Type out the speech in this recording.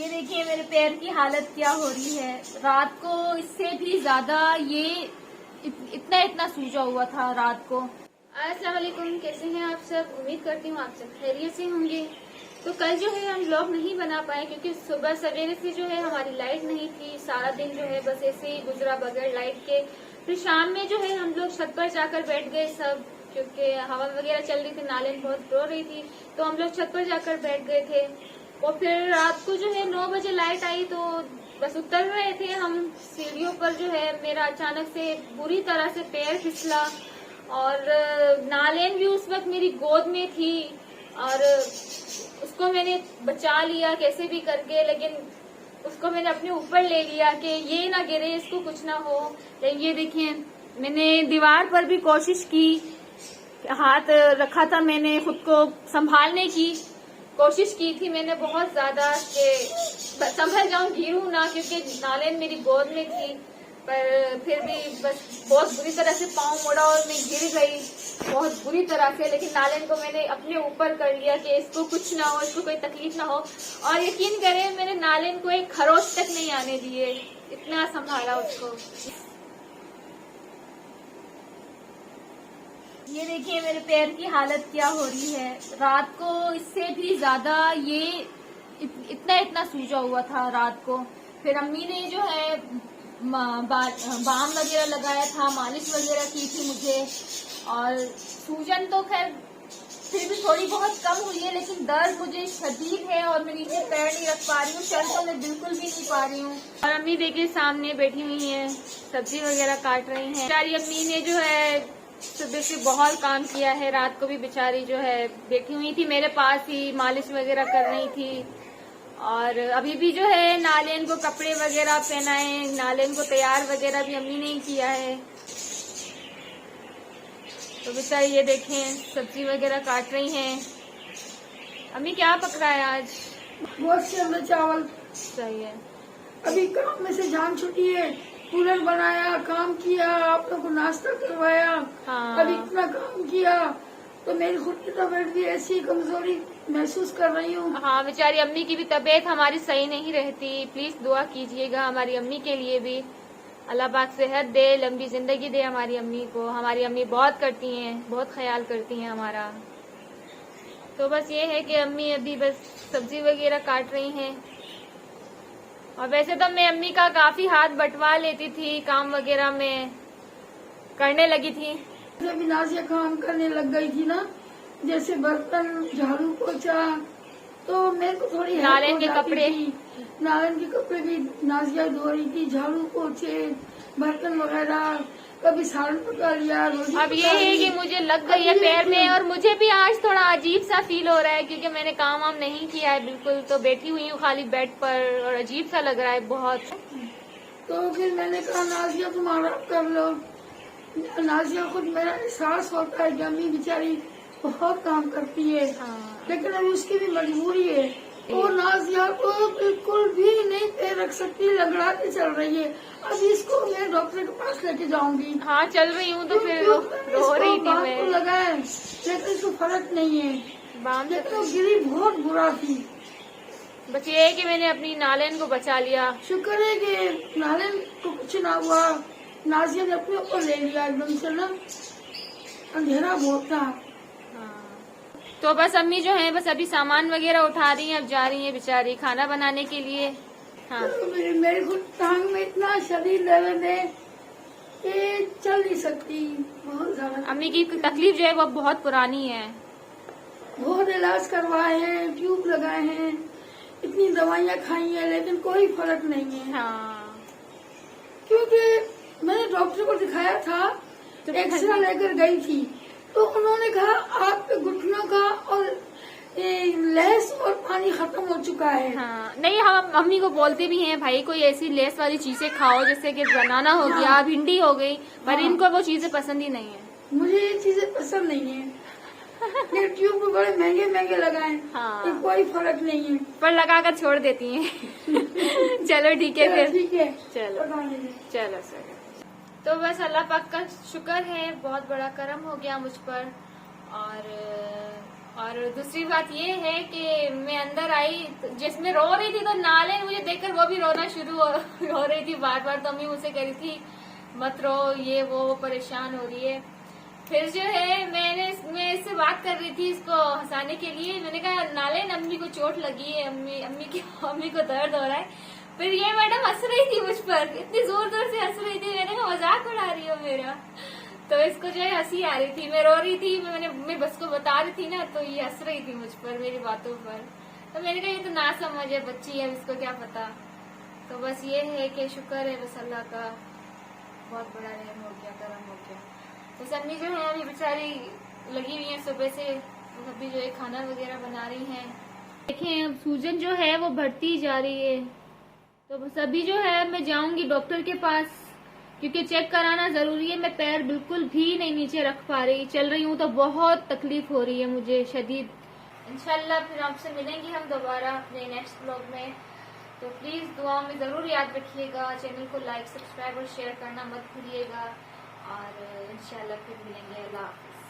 ये देखिए मेरे पैर की हालत क्या हो रही है। रात को इससे भी ज्यादा ये इतना इतना सूजा हुआ था रात को। अस्सलाम वालेकुम, कैसे हैं आप सब। उम्मीद करती हूँ आप सब खैरियत से होंगे। तो कल जो है हम व्लॉग नहीं बना पाए क्योंकि सुबह सवेरे से जो है हमारी लाइट नहीं थी। सारा दिन जो है बस ऐसे ही गुजरा बगैर लाइट के। फिर शाम में जो है हम लोग छत पर जाकर बैठ गए सब, क्योंकि हवा वगैरह चल रही थी, नालिन बहुत रो रही थी, तो हम लोग छत पर जाकर बैठ गए थे। और फिर रात को जो है 9 बजे लाइट आई तो बस उतर रहे थे हम सीढ़ियों पर, जो है मेरा अचानक से बुरी तरह से पैर फिसला और नालेन भी उस वक्त मेरी गोद में थी और उसको मैंने बचा लिया कैसे भी करके, लेकिन उसको मैंने अपने ऊपर ले लिया कि ये ना गिरे, इसको कुछ ना हो। लेकिन ये देखिए मैंने दीवार पर भी कोशिश की, हाथ रखा था, मैंने खुद को संभालने की कोशिश की थी मैंने बहुत ज्यादा कि संभल जाऊं, गिरूं ना, क्योंकि नालेन मेरी गोद में थी। पर फिर भी बस बहुत बुरी तरह से पाँव मोड़ा और मैं गिर गई बहुत बुरी तरह से। लेकिन नालेन को मैंने अपने ऊपर कर लिया कि इसको कुछ ना हो, इसको कोई तकलीफ ना हो। और यकीन करें मैंने नालेन को एक खरोच तक नहीं आने दिए, इतना संभाला उसको। ये देखिए मेरे पैर की हालत क्या हो रही है। रात को इससे भी ज्यादा ये इतना इतना सूजा हुआ था रात को। फिर अम्मी ने जो है बाम वगैरह लगाया था, मालिश वगैरह की थी मुझे। और सूजन तो खैर फिर भी थोड़ी बहुत कम हुई है, लेकिन दर्द मुझे शदीद है और मैं नीचे पैर नहीं रख पा रही हूँ, चल तो मैं बिल्कुल भी नहीं पा रही हूँ। और अम्मी देखिए सामने बैठी हुई हैं, सब्जी वगैरह काट रही हैं। बेचारी अम्मी ने जो है सुबह से बहुत काम किया है, रात को भी बेचारी जो है बैठी हुई थी मेरे पास ही, मालिश वगैरह कर रही थी। और अभी भी जो है नालेन को कपड़े वगैरह पहनाए, नालेन को तैयार वगैरह भी अम्मी ने ही किया है। तो बेचारी ये देखें सब्जी वगैरह काट रही हैं। अम्मी क्या पक रहा है आज? बहुत से चावल। सही है। अभी काम में से जान छुट्टी है, कूलर बनाया, काम किया, आप लोग को नाश्ता करवाया। हाँ। अभी इतना काम किया तो मेरी खुद की तबीयत भी ऐसी कमजोरी महसूस कर रही हूँ। हाँ, बेचारी अम्मी की भी तबीयत हमारी सही नहीं रहती। प्लीज दुआ कीजिएगा हमारी अम्मी के लिए भी, अल्लाह पाक सेहत दे, लंबी जिंदगी दे हमारी अम्मी को। हमारी अम्मी बहुत करती हैं, बहुत ख्याल करती हैं हमारा। तो बस ये है कि अम्मी अभी बस सब्जी वगैरह काट रही हैं। और वैसे तो मैं अम्मी का काफी हाथ बंटवा लेती थी, काम वगैरह में करने लगी थी। जब नाजिया काम करने लग गई थी ना, जैसे बर्तन, झाड़ू, पोछा, तो मेरे को थोड़ी नालेन के कपड़े, नालेन के कपड़े भी नाजिया धो रही थी, झाड़ू, पोछे, बर्तन वगैरह, कभी सालन पका लिया। अब ये है कि मुझे लग गई है पैर में और मुझे भी आज थोड़ा अजीब सा फील हो रहा है क्योंकि मैंने काम वाम नहीं किया है बिल्कुल, तो बैठी हुई हूँ खाली बेड पर और अजीब सा लग रहा है बहुत। तो फिर मैंने कहा नाजिया तुम आराम कर लो। नाजिया खुद मेरा एहसास होता है कि अम्मी बेचारी बहुत काम करती है। हाँ। लेकिन अभी उसकी भी मजबूरी है। वो नाजिया को बिल्कुल भी नहीं पैर रख सकती, लगड़ा के चल रही है। अब इसको मैं डॉक्टर के पास लेके जाऊंगी। हाँ चल रही हूँ तो फिर रो रही थी मैं। लगाए लेकिन इसको फर्क नहीं है, बाम से लेकिन वो गिरी बहुत बुरा थी। बस ये है कि मैंने अपनी नालेन को बचा लिया। शुक्र है कि नालेन को कुछ ना हुआ। नाजिया ने अपने ऊपर ले लिया एकदम से ना, अंधेरा बहुत था। तो बस अम्मी जो है बस अभी सामान वगैरह उठा रही हैं, अब जा रही हैं बेचारी खाना बनाने के लिए। हाँ। तो मेरी खुद टांग में इतना शरीर दर्द है कि चल नहीं सकती, बहुत ज्यादा। अम्मी की तकलीफ जो है वो बहुत पुरानी है, बहुत इलाज करवाए हैं, ट्यूब लगाए हैं, इतनी दवाइयाँ खाई हैं, लेकिन कोई फर्क नहीं है। हाँ। क्योंकि मैंने डॉक्टर को दिखाया था, एक्सरे लेकर गई थी, तो उन्होंने कहा आपके घुटनों का और लेस और पानी खत्म हो चुका है। हाँ। नहीं, हम मम्मी को बोलते भी हैं भाई कोई ऐसी लेस वाली चीजें खाओ, जैसे कि बनाना हो गया, हाँ। भिंडी हो गई, पर हाँ। इनको वो चीजें पसंद ही नहीं है। मुझे ये चीजें पसंद नहीं है। ये ट्यूब बड़े महंगे महंगे लगाए, हाँ। तो कोई फर्क नहीं है, पर लगाकर छोड़ देती हैं। चलो ठीक है फिर। ठीक है, चलो चलो सर। तो बस अल्लाह पाक का शुक्र है, बहुत बड़ा करम हो गया मुझ पर। और दूसरी बात ये है कि मैं अंदर आई जिसमें रो रही थी तो नाले देखकर वो भी रोना शुरू हो रही थी बार बार। तो अम्मी मुझसे कह रही थी मत रो, ये वो परेशान हो रही है। फिर जो है मैं इससे बात कर रही थी इसको हंसाने के लिए। मैंने कहा नाले अम्मी को चोट लगी है, अम्मी को दर्द हो रहा है। फिर ये मैडम हंस रही थी मुझ पर, इतनी जोर जोर से हंस रही थी। मैंने कहा मजाक उड़ा रही हो मेरा। तो इसको जो है हंसी आ रही थी, मैं रो रही थी, मैं बस को बता रही थी ना, तो ये हंस रही थी मुझ पर, मेरी बातों पर। तो मैंने कहा ये तो ना समझ है, बच्ची है, इसको क्या पता। तो बस ये है कि शुक्र है बस अल्लाह का, बहुत बड़ा रहम हो गया, करम हो गया। तो अम्मी जो है अभी बेचारी लगी हुई है सुबह से, अभी जो है खाना वगैरह बना रही हैं। देखें अब सूजन जो है वो बढ़ती जा रही है। तो बस अभी जो है मैं जाऊंगी डॉक्टर के पास, क्योंकि चेक कराना जरूरी है। मैं पैर बिल्कुल भी नहीं नीचे रख पा रही, चल रही हूँ तो बहुत तकलीफ हो रही है मुझे शदीद। इंशाल्लाह फिर आपसे मिलेंगे हम दोबारा अपने नेक्स्ट ब्लॉग में। तो प्लीज दुआ में जरूर याद रखिएगा, चैनल को लाइक, सब्सक्राइब और शेयर करना मत भूलिएगा। और इंशाल्लाह फिर मिलेंगे। अल्लाह हाफिज़।